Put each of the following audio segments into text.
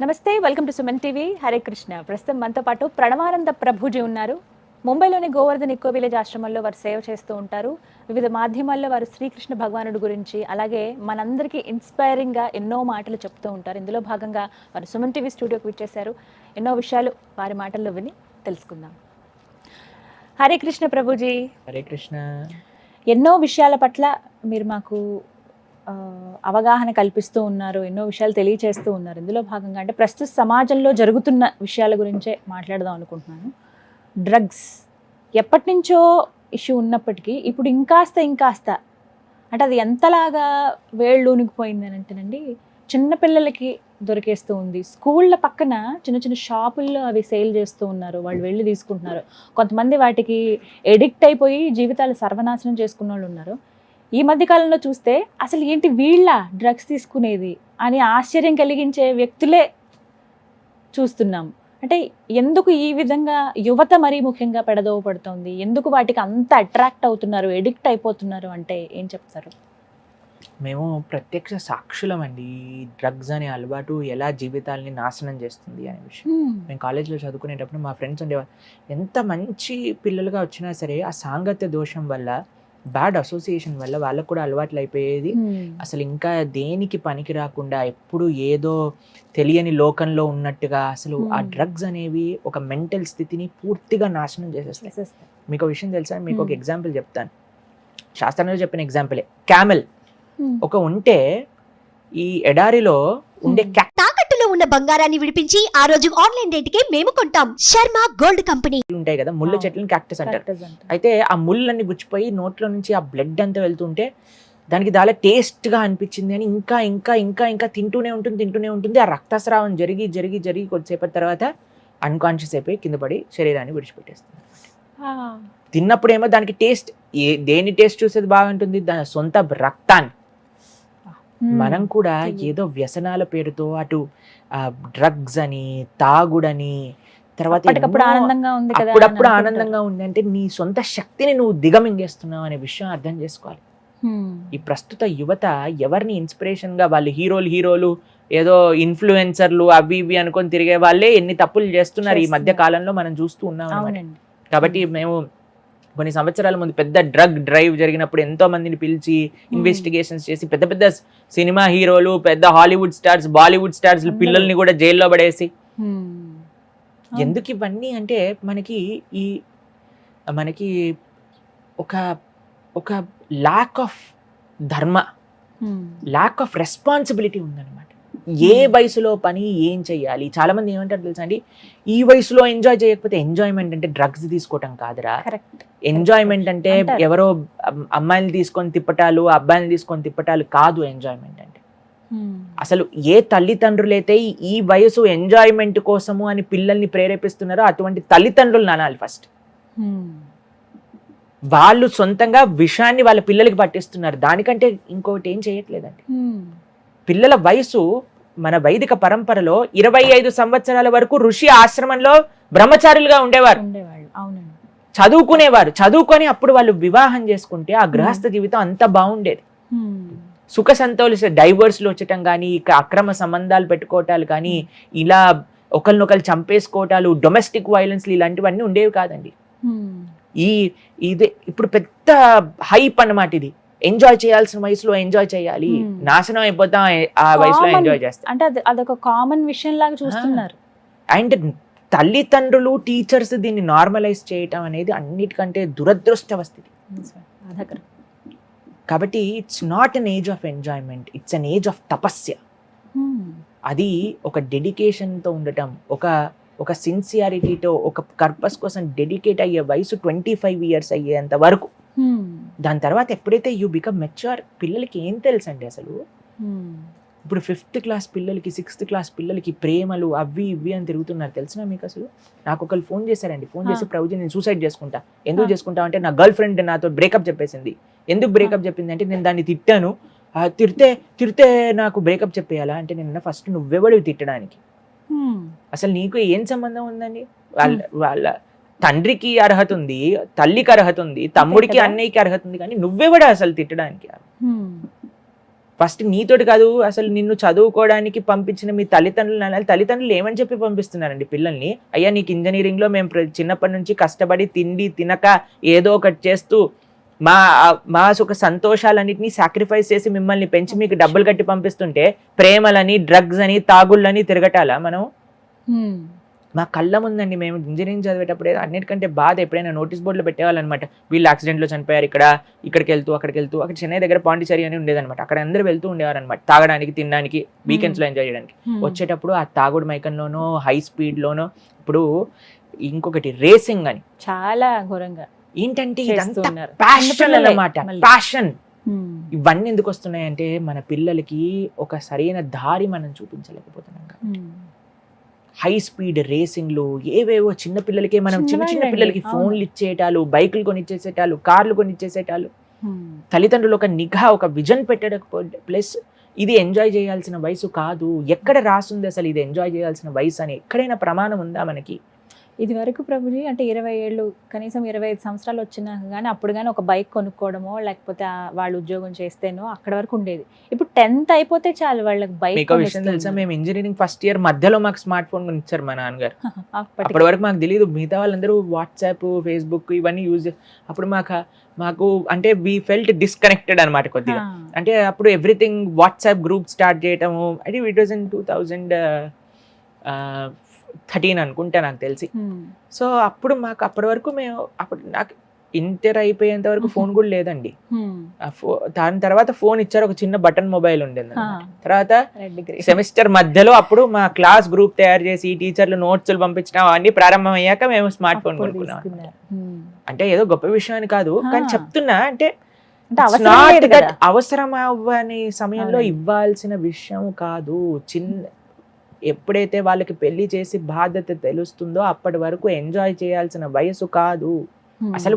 నమస్తే, welcome to Suman TV. Hare Krishna. ప్రస్తుతం మనతో పాటు ప్రణవానంద ప్రభుజీ ఉన్నారు. ముంబైలోని గోవర్ధన్ ఇకో విలేజ్ ఆశ్రమంలో వారు సేవ చేస్తూ ఉంటారు. వివిధ మాధ్యమాల్లో వారు శ్రీకృష్ణ భగవానుడి గురించి, అలాగే మనందరికీ ఇన్స్పైరింగ్గా ఎన్నో మాటలు చెప్తూ ఉంటారు. ఇందులో భాగంగా వారు సుమన్ టీవీ స్టూడియోకి విచ్చేశారు. ఎన్నో విషయాలు వారి మాటల్లో విని తెలుసుకుందాం. హరే కృష్ణ ప్రభుజీ. హరే కృష్ణ. ఎన్నో విషయాల పట్ల మీరు మాకు అవగాహన కల్పిస్తూ ఉన్నారు, ఎన్నో విషయాలు తెలియచేస్తూ ఉన్నారు. ఇందులో భాగంగా అంటే ప్రస్తుత సమాజంలో జరుగుతున్న విషయాల గురించే మాట్లాడదాం అనుకుంటున్నాను. డ్రగ్స్ ఎప్పటి నుంచో ఇష్యూ ఉన్నప్పటికీ ఇప్పుడు ఇంకాస్త అంటే అది ఎంతలాగా వేళ్ళు ఊనికిపోయింది అని అంటేనండి, చిన్నపిల్లలకి దొరికేస్తూ ఉంది. స్కూళ్ళ పక్కన చిన్న చిన్న షాపుల్లో అవి సేల్ చేస్తూ ఉన్నారు, వాళ్ళు వెళ్ళి తీసుకుంటున్నారు. కొంతమంది వాటికి ఎడిక్ట్ అయిపోయి జీవితాలు సర్వనాశనం చేసుకున్న వాళ్ళు ఉన్నారు. ఈ మధ్య కాలంలో చూస్తే అసలు ఏంటి వీళ్ళ డ్రగ్స్ తీసుకునేది అని ఆశ్చర్యం కలిగించే వ్యక్తులే చూస్తున్నాం. అంటే ఎందుకు ఈ విధంగా యువత మరీ ముఖ్యంగా పెడదోవ పడుతోంది, ఎందుకు వాటికి అంత అట్రాక్ట్ అవుతున్నారు, ఎడిక్ట్ అయిపోతున్నారు అంటే ఏం చెప్తారు? మేము ప్రత్యక్ష సాక్షులమండి. డ్రగ్స్ అనే అలవాటు ఎలా జీవితాలని నాశనం చేస్తుంది అనే విషయం. మేము కాలేజ్లో చదువుకునేటప్పుడు మా ఫ్రెండ్స్ ఉండేవారు. ఎంత మంచి పిల్లలుగా వచ్చినా సరే ఆ సాంగత్య దోషం వల్ల, బ్యాడ్ అసోసియేషన్ వల్ల వాళ్ళకు కూడా అలవాట్లు అయిపోయేది. అసలు ఇంకా దేనికి పనికి రాకుండా ఎప్పుడు ఏదో తెలియని లోకంలో ఉన్నట్టుగా అసలు ఆ డ్రగ్స్ అనేవి ఒక మెంటల్ స్థితిని పూర్తిగా నాశనం చేసేస్తాయి. మీకు విషయం తెలుసా? మీకు ఒక ఎగ్జాంపుల్ చెప్తాను. శాస్త్రంలో చెప్పిన ఎగ్జాంపులే. క్యామెల్ ఒక ఉంటే ఈ ఎడారిలో ఉండే తాకట్టులో ఉన్న బంగారాన్ని విడిపించి ఆ రోజు ఆన్లైన్ రేటుకే మేము కొంటాం. Sharma gold company. ఉంటాయి కదా ముళ్ళ చెట్లను క్యాక్టస్ అంటారు. అయితే ఆ ముళ్ళన్నీ గుచ్చిపోయి నోట్లో నుంచి ఆ బ్లడ్ అంతా వెళ్తుంటే దానికి చాలా టేస్ట్ గా అనిపించింది అని ఇంకా ఇంకా ఇంకా ఇంకా తింటూనే ఉంటుంది. ఆ రక్తస్రావం జరిగి కొద్దిసేపటి తర్వాత అన్కాన్షియస్ అయిపోయి కింద పడి శరీరాన్ని విడిచిపెట్టేస్తుంది. తిన్నప్పుడేమో దానికి టేస్ట్, దేని టేస్ట్ చూసేది బాగుంటుంది? దాని సొంత రక్తాన్ని. మనం కూడా ఏదో వ్యసనాల పేరుతో అటు డ్రగ్స్ అని, తాగుడని, తర్వాత అప్పుడప్పుడు ఆనందంగా ఉంది అంటే నీ సొంత శక్తిని నువ్వు దిగమింగేస్తున్నావు అనే విషయం అర్థం చేసుకోవాలి. ఈ ప్రస్తుత యువత ఎవరిని ఇన్స్పిరేషన్ గా, వాళ్ళు హీరోలు ఏదో ఇన్ఫ్లుయెన్సర్లు అవి ఇవి అనుకొని తిరిగే వాళ్ళే ఎన్ని తప్పులు చేస్తున్నారు ఈ మధ్య కాలంలో మనం చూస్తూ ఉన్నాం. కాబట్టి మేము కొన్ని సంవత్సరాల ముందు పెద్ద డ్రగ్ డ్రైవ్ జరిగినప్పుడు ఎంతో మందిని పిలిచి ఇన్వెస్టిగేషన్స్ చేసి పెద్ద పెద్ద సినిమా హీరోలు, పెద్ద హాలీవుడ్ స్టార్స్, బాలీవుడ్ స్టార్స్ పిల్లల్ని కూడా జైల్లో పడేసి, ఎందుకు ఇవన్నీ అంటే మనకి ఒక ల్యాక్ ఆఫ్ ధర్మ, ల్యాక్ ఆఫ్ రెస్పాన్సిబిలిటీ ఉందన్నమాట. ఏ వయసులో పని ఏం చెయ్యాలి? చాలా మంది ఏమంటారు తెలుసా అండి, ఈ వయసులో ఎంజాయ్ చేయకపోతే ఎంజాయ్మెంట్ అంటే డ్రగ్స్ తీసుకోవటం కాదురా. ఎంజాయ్మెంట్ అంటే ఎవరో అమ్మాయిని తీసుకొని తిప్పటాలు, అబ్బాయిని తీసుకొని తిప్పటాలు కాదు. ఎంజాయ్మెంట్ అంటే అసలు ఏ తల్లిదండ్రులైతే ఈ వయసు ఎంజాయ్మెంట్ కోసము అని పిల్లల్ని ప్రేరేపిస్తున్నారో అటువంటి తల్లిదండ్రులు నానాలి ఫస్ట్. వాళ్ళు సొంతంగా విషాన్ని వాళ్ళ పిల్లలకి పట్టిస్తున్నారు. దానికంటే ఇంకొకటి ఏం చేయట్లేదండి. పిల్లల వయసు మన వైదిక పరంపరలో 25 సంవత్సరాల వరకు ఋషి ఆశ్రమంలో బ్రహ్మచారులుగా ఉండేవారు, చదువుకునేవారు. చదువుకొని అప్పుడు వాళ్ళు వివాహం చేసుకుంటే ఆ గృహస్థ జీవితం అంత బాగుండేది. సుఖ సంతోష డైవర్స్లు వచ్చటం కానీ, అక్రమ సంబంధాలు పెట్టుకోవటాలు కానీ, ఇలా ఒకరినొకరు చంపేసుకోవటాలు, డొమెస్టిక్ వైలెన్స్ ఇలాంటివన్నీ ఉండేవి కాదండి. ఇది ఇప్పుడు పెద్ద హైప్ అన్నమాట. ఇది ఎంజాయ్ చేయాల్సిన వయసులో ఎంజాయ్ చేయాలి, నాశనం అయిపోతాం ఆ వయసులో ఎంజాయ్ చేస్తాం అంటే అదొక కామన్ విషయం లాగా చూస్తున్నారు. అండ్ తల్లిదండ్రులు, టీచర్స్ దీన్ని నార్మలైజ్ చేయటం అనేది అన్నిటికంటే దురదృష్టవస్థితి. కాబట్టి it's not an age of enjoyment, it's an age of tapasya. అది ఒక డెడికేషన్తో ఉండటం, ఒక సిన్సియారిటీతో, ఒక పర్పస్ కోసం డెడికేట్ అయ్యే వయసు 25 years అయ్యేంత వరకు. దాని తర్వాత ఎప్పుడైతే యూ బికమ్ మెచ్యూర్, పిల్లలకి ఏం తెలుసండి అసలు. ఇప్పుడు 5th క్లాస్ పిల్లలకి, 6th క్లాస్ పిల్లలకి ప్రేమలు అవి ఇవి అని తిరుగుతున్నారు. తెలిసినా మీకు? అసలు నాకు ఒకళ్ళు ఫోన్ చేశారండి. ఫోన్ చేసి, ప్రభుజీ నేను సూసైడ్ చేసుకుంటా. ఎందుకు చేసుకుంటా అంటే, నా గర్ల్ ఫ్రెండ్ నాతో బ్రేకప్ చెప్పేసింది. ఎందుకు బ్రేకప్ చెప్పింది అంటే, నేను దాన్ని తిట్టాను, తిడితే నాకు బ్రేకప్ చెప్పేయాలా అంటే, నేను ఫస్ట్ నువ్వెవడివి తిట్టడానికి? అసలు నీకు ఏం సంబంధం ఉందండి? వాళ్ళ తండ్రికి అర్హత ఉంది, తల్లికి అర్హత ఉంది, తమ్ముడికి, అన్నయ్యకి అర్హత ఉంది, కానీ నువ్వెవడా అసలు తిట్టడానికి? ఫస్ట్ నీతోటి కాదు, అసలు నిన్ను చదువుకోవడానికి పంపించిన మీ తల్లిదండ్రులు అనాలి. తల్లిదండ్రులు ఏమని చెప్పి పంపిస్తున్నారండి పిల్లల్ని? అయ్యా నీకు ఇంజనీరింగ్లో మేము చిన్నప్పటి నుంచి కష్టపడి తిండి తినక ఏదో ఒకటి చేస్తూ మా మా సుఖ సంతోషాలన్నింటినీ సాక్రిఫైస్ చేసి మిమ్మల్ని పెంచి మీకు డబ్బులు కట్టి పంపిస్తుంటే ప్రేమలని, డ్రగ్స్ అని, తాగుళ్ళని తిరగటాలా మనం? మా కళ్ళ ముందండి, మేము ఇంజనీరింగ్ చదివేటప్పుడే అన్నిటికంటే బాధ ఎప్పుడైనా నోటీస్ బోర్డులో పెట్టేవాళ్ళు అనమాట. వీళ్ళు యాక్సిడెంట్లో చనిపోయారు, ఇక్కడికి వెళ్తూ అక్కడికి వెళ్తూ. అక్కడ చెన్నై దగ్గర పాండిచేరి అని ఉండేదన్నమాట. అక్కడ అందరూ వెళ్తూ ఉండేవారు అనమాట, తాగడానికి, తినడానికి, వీకెండ్స్లో ఎంజాయ్ చేయడానికి. వచ్చేటప్పుడు ఆ తాగుడు మైకంలోనో, హై స్పీడ్లోనో. ఇప్పుడు ఇంకొకటి రేసింగ్ అని, చాలా ఘోరంగా ఏంటంటే ఇదంతా ప్యాషన్ అన్నమాట, ప్యాషన్. ఇవన్నీ ఎందుకు వస్తున్నాయంటే మన పిల్లలకి ఒక సరైన దారి మనం చూపించలేకపోతున్నాం. హై స్పీడ్ రేసింగ్లు ఏవేవో చిన్న పిల్లలకే మనం చిన్న పిల్లలకి ఫోన్లు ఇచ్చేటాలు, బైకులు కొనిచ్చేసేటాలు, కార్లు కొనిచ్చేసేటాలు. తల్లిదండ్రులు ఒక నిఘా, ఒక విజన్ పెట్టకపోతే, ప్లస్ ఇది ఎంజాయ్ చేయాల్సిన వయసు కాదు. ఎక్కడ రాసుంది అసలు ఇది ఎంజాయ్ చేయాల్సిన వయసు అని? ఎక్కడైనా ప్రమాణం ఉందా మనకి? ఇది వరకు ప్రభుజీ అంటే 20 ఏళ్ళు, కనీసం 25 సంవత్సరాలు వచ్చినా కానీ అప్పుడు కానీ ఒక బైక్ కొనుక్కోవడమో లేకపోతే వాళ్ళు ఉద్యోగం చేస్తేనో అక్కడ వరకు ఉండేది. ఇప్పుడు 10th అయిపోతే చాలు వాళ్ళకి బైక్. మీకు విషయం తెలుసా, మేము ఇంజనీరింగ్ ఫస్ట్ ఇయర్ మధ్యలో మాకు స్మార్ట్ ఫోన్ కొనిచ్చారు మా నాన్నగారు. అప్పటి వరకు మాకు తెలియదు. మిగతా వాళ్ళందరూ వాట్సాప్, ఫేస్బుక్ ఇవన్నీ యూజ్. అప్పుడు మాకు అంటే వీ ఫెల్ట్ డిస్కనెక్టెడ్ అనమాట కొద్దిగా. అంటే అప్పుడు ఎవ్రీథింగ్ వాట్సాప్ గ్రూప్ స్టార్ట్ చేయటము. అంటే ఇట్ వాజ్ ఇన్ 2013 అనుకుంటా నాకు తెలిసి. సో అప్పుడు మాకు అప్పటి వరకు అప్పుడు నాకు ఇంటర్ అయిపోయేంత వరకు ఫోన్ కూడా లేదండి. దాని తర్వాత ఫోన్ ఇచ్చారు, ఒక చిన్న బటన్ మొబైల్ ఉండేది. తర్వాత సెమిస్టర్ మధ్యలో అప్పుడు మా క్లాస్ గ్రూప్ తయారు చేసి టీచర్లు నోట్స్లు పంపించిన అవన్నీ ప్రారంభం అయ్యాక మేము స్మార్ట్ ఫోన్ కొనుక్కున్నాం. అంటే ఏదో గొప్ప విషయం అని కాదు, కానీ చెప్తున్నా అంటే అవసరం అవ్వని సమయంలో ఇవ్వాల్సిన విషయం కాదు. ఎప్పుడైతే వాళ్ళకి పెళ్లి చేసి బాధ్యత తెలుస్తుందో అప్పటి వరకు ఎంజాయ్ చేయాల్సిన వయసు కాదు. అసలు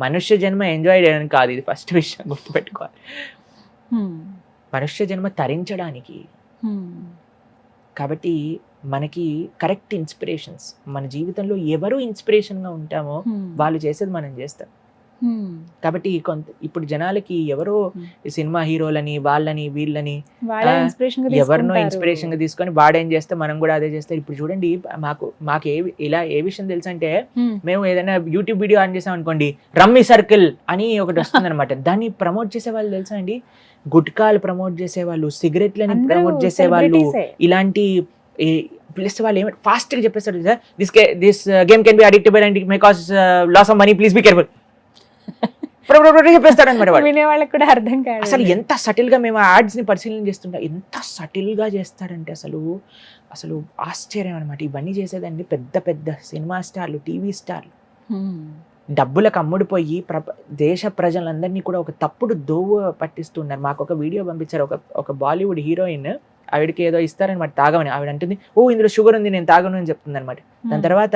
మనుష్య జన్మ ఎంజాయ్ చేయడానికి కాదు, ఇది ఫస్ట్ విషయం గుర్తుపెట్టుకోవాలి. మనుష్య జన్మ తరించడానికి. కాబట్టి మనకి కరెక్ట్ ఇన్స్పిరేషన్స్, మన జీవితంలో ఎవరు ఇన్స్పిరేషన్గా ఉంటామో వాళ్ళు చేసేది మనం చేస్తాం. కాబట్టి ఇప్పుడు జనాలకి ఎవరో సినిమా హీరోలని, వాళ్ళని, వీళ్ళని ఎవరినో ఇన్స్పిరేషన్ గా తీసుకొని వాడేం చేస్తే మనం కూడా అదే చేస్తాం. ఇప్పుడు చూడండి, మాకు ఏ విషయం తెలుసు అంటే, మేము ఏదైనా యూట్యూబ్ వీడియో ఆన్ చేసాం అనుకోండి, రమ్మీ సర్కిల్ అని ఒకటి వస్తుంది అనమాట. దాన్ని ప్రమోట్ చేసే వాళ్ళు తెలుసా అండి? గుట్కాలు ప్రమోట్ చేసేవాళ్ళు, సిగరెట్లని ప్రమోట్ చేసేవాళ్ళు, ఇలాంటి ప్లస్ వాళ్ళు ఏమంటే ఫాస్ట్ గా చెప్పేస్తారు, this game can be addicted and it may cause loss of money, please be careful చెప్పేస్తాడు అనమాట. వినేవాళ్ళకి కూడా అర్థం కాదు. అసలు ఎంత సటిల్ గా మేము యాడ్స్ ని పరిశీలన చేస్తుంటాం, ఎంత సటిల్ గా చేస్తారంటే అసలు ఆశ్చర్యం అనమాట. ఇవన్నీ చేసేదండి పెద్ద పెద్ద సినిమా స్టార్లు, టీవీ స్టార్లు. డబ్బులకు అమ్ముడిపోయి దేశ ప్రజలందరినీ కూడా ఒక తప్పుడు దోవ పట్టిస్తున్నారు. మాకు ఒక వీడియో పంపించారు, ఒక బాలీవుడ్ హీరోయిన్, ఆవిడకి ఏదో ఇస్తారనమాట తాగమని. ఆవిడ అంటుంది, ఓ ఇందులో షుగర్ ఉంది, నేను తాగను అని చెప్తుంది అనమాట. దాని తర్వాత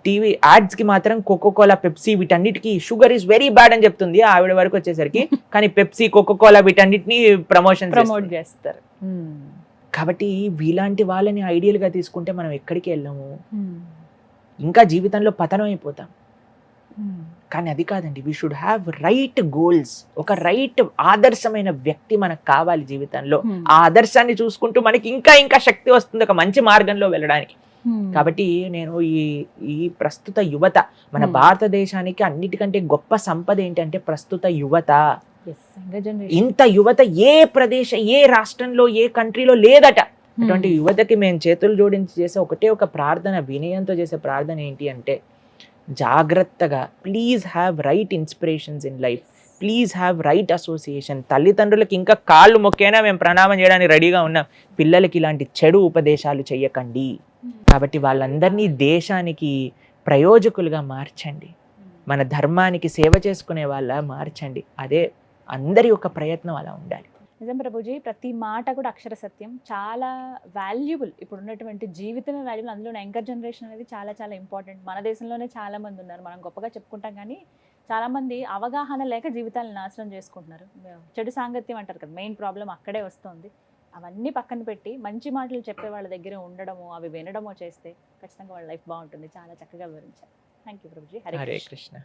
టీవీ యాడ్స్ కి మాత్రం కోకోకోలా, పెప్సీ వీటన్నిటికీ షుగర్ ఈజ్ వెరీ బ్యాడ్ అని చెప్తుంది ఆవిడ వరకు వచ్చేసరికి. కానీ పెప్సీ, కోకోకోలా వీటన్నిటిని ప్రమోట్ చేస్తారు. కాబట్టి వీలాంటి వాళ్ళని ఐడియల్ గా తీసుకుంటే మనం ఎక్కడికి వెళ్ళాము, ఇంకా జీవితంలో పతనం అయిపోతాం. కానీ అది కాదండి, we should have right goals. ఒక రైట్ ఆదర్శమైన వ్యక్తి మనకు కావాలి జీవితంలో. ఆ ఆదర్శాన్ని చూసుకుంటూ మనకి ఇంకా ఇంకా శక్తి వస్తుంది ఒక మంచి మార్గంలో వెళ్ళడానికి. కాబట్టి నేను ఈ ప్రస్తుత యువత, మన భారతదేశానికి అన్నిటికంటే గొప్ప సంపద ఏంటంటే ప్రస్తుత యువత. ఇంత యువత ఏ రాష్ట్రంలో, ఏ కంట్రీలో లేదట. అటువంటి యువతకి మేము చేతులు జోడించి చేసే ఒకటే ఒక ప్రార్థన, వినయంతో చేసే ప్రార్థన ఏంటి అంటే, జాగ్రత్తగా please have right inspirations in life, please have right association. తల్లిదండ్రులకి ఇంకా కాళ్ళు మొక్కైనా మేము ప్రణామం చేయడానికి రెడీగా ఉన్నాం. పిల్లలకి ఇలాంటి చెడు ఉపదేశాలు చెయ్యకండి. కాబట్టి వాళ్ళందరినీ దేశానికి ప్రయోజకులుగా మార్చండి, మన ధర్మానికి సేవ చేసుకునే వాళ్ళ మార్చండి. అదే అందరి యొక్క ప్రయత్నం అలా ఉండాలి. నిజం ప్రభుజీ, ప్రతి మాట కూడా అక్షర సత్యం, చాలా వాల్యుబుల్. ఇప్పుడు ఉన్నటువంటి జీవితమే వాల్యుబుల్. అందులో యంగర్ జనరేషన్ అనేది చాలా చాలా ఇంపార్టెంట్. మన దేశంలోనే చాలా మంది ఉన్నారు, మనం గొప్పగా చెప్పుకుంటాం కానీ చాలా మంది అవగాహన లేక జీవితాలను నాశనం చేసుకుంటున్నారు. చెడు సాంగత్యం అంటారు కదా, మెయిన్ ప్రాబ్లం అక్కడే వస్తుంది. అవన్నీ పక్కన పెట్టి మంచి మాటలు చెప్పే వాళ్ళ దగ్గర ఉండడమో, అవి వినడమో చేస్తే ఖచ్చితంగా వాళ్ళ లైఫ్ బాగుంటుంది. చాలా చక్కగా వివరించారు. Thank you Prabhuji. హరే కృష్ణ.